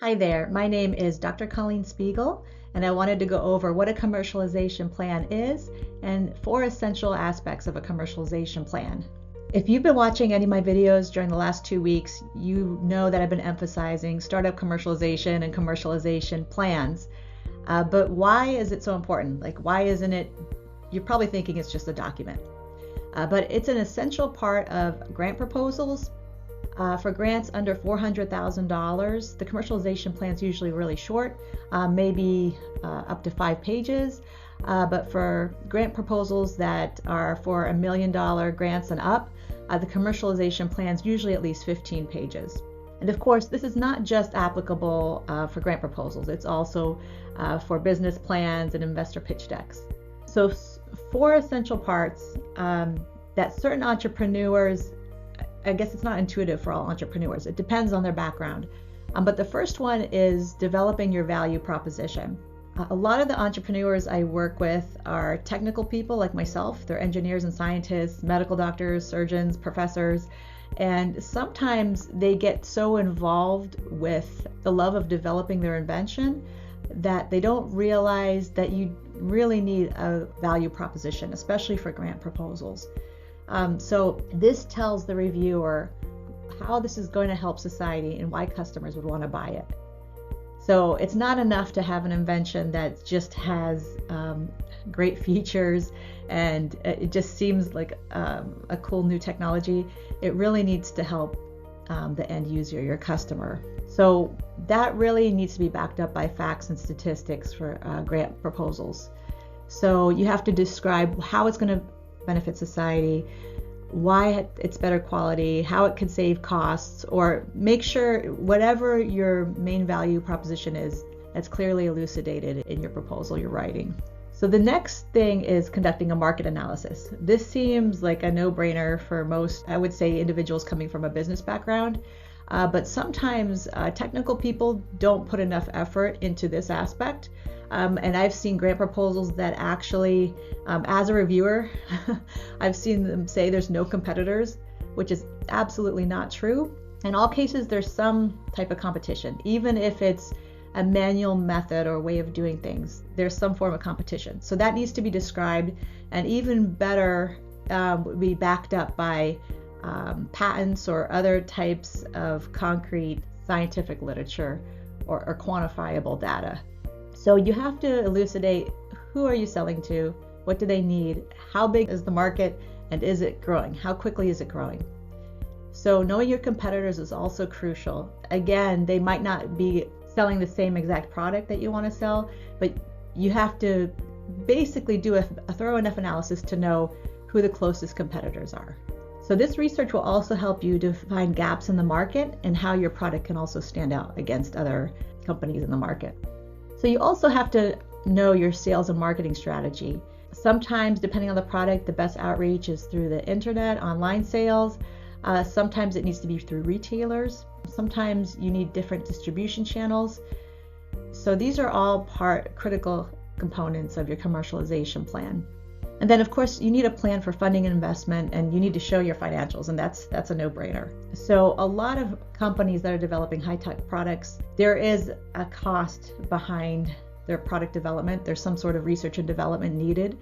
Hi there, my name is Dr. Colleen Spiegel, and I wanted to go over what a commercialization plan is and 4 essential aspects of a commercialization plan. If you've been watching any of my videos during the last 2 weeks, you know that I've been emphasizing startup commercialization and commercialization plans. But why is it so important? Why isn't it? You're probably thinking it's just a document. But it's an essential part of grant proposals. For grants under $400,000, the commercialization plan is usually really short, maybe up to 5 pages. But for grant proposals that are for $1 million grants and up, the commercialization plan is usually at least 15 pages. And of course, this is not just applicable for grant proposals. It's also for business plans and investor pitch decks. So 4 essential parts that certain entrepreneurs, I guess it's not intuitive for all entrepreneurs. It depends on their background. But the first one is developing your value proposition. A lot of the entrepreneurs I work with are technical people like myself. They're engineers and scientists, medical doctors, surgeons, professors. And sometimes they get so involved with the love of developing their invention that they don't realize that you really need a value proposition, especially for grant proposals. So this tells the reviewer how this is going to help society and why customers would want to buy it. So it's not enough to have an invention that just has great features and it just seems like a cool new technology. It really needs to help the end user, your customer. So that really needs to be backed up by facts and statistics for grant proposals. So you have to describe how it's going to benefit society, why it's better quality, how it could save costs, or make sure whatever your main value proposition is, that's clearly elucidated in your proposal you're writing. So the next thing is conducting a market analysis. This seems like a no-brainer for most, I would say, individuals coming from a business background, but sometimes technical people don't put enough effort into this aspect. And I've seen grant proposals that actually, as a reviewer, I've seen them say there's no competitors, which is absolutely not true. In all cases, there's some type of competition. Even if it's a manual method or way of doing things, there's some form of competition. So that needs to be described, and even better, would be backed up by patents or other types of concrete scientific literature or quantifiable data. So you have to elucidate, who are you selling to? What do they need? How big is the market? And is it growing? How quickly is it growing? So knowing your competitors is also crucial. Again, they might not be selling the same exact product that you want to sell, but you have to basically do a thorough enough analysis to know who the closest competitors are. So this research will also help you to find gaps in the market and how your product can also stand out against other companies in the market. So you also have to know your sales and marketing strategy. Sometimes, depending on the product, the best outreach is through the internet, online sales. Sometimes it needs to be through retailers. Sometimes you need different distribution channels. So these are all critical components of your commercialization plan. And then, of course, you need a plan for funding and investment, and you need to show your financials, and that's a no-brainer. So a lot of companies that are developing high-tech products, there is a cost behind their product development. There's some sort of research and development needed.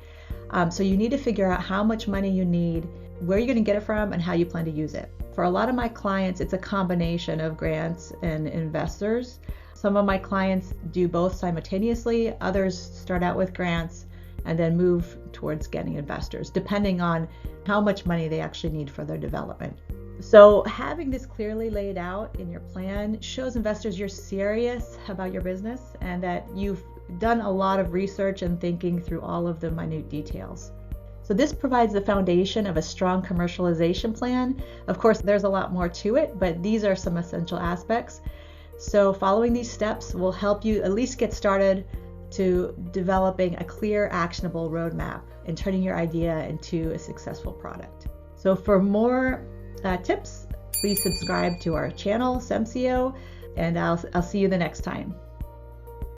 So you need to figure out how much money you need, where you're going to get it from, and how you plan to use it. For a lot of my clients, it's a combination of grants and investors. Some of my clients do both simultaneously. Others start out with grants and then move towards getting investors, depending on how much money they actually need for their development. So having this clearly laid out in your plan shows investors you're serious about your business and that you've done a lot of research and thinking through all of the minute details. So this provides the foundation of a strong commercialization plan. Of course, there's a lot more to it, but these are some essential aspects. So following these steps will help you at least get started to developing a clear, actionable roadmap and turning your idea into a successful product. So for more tips, please subscribe to our channel, SEMCO, and I'll see you the next time.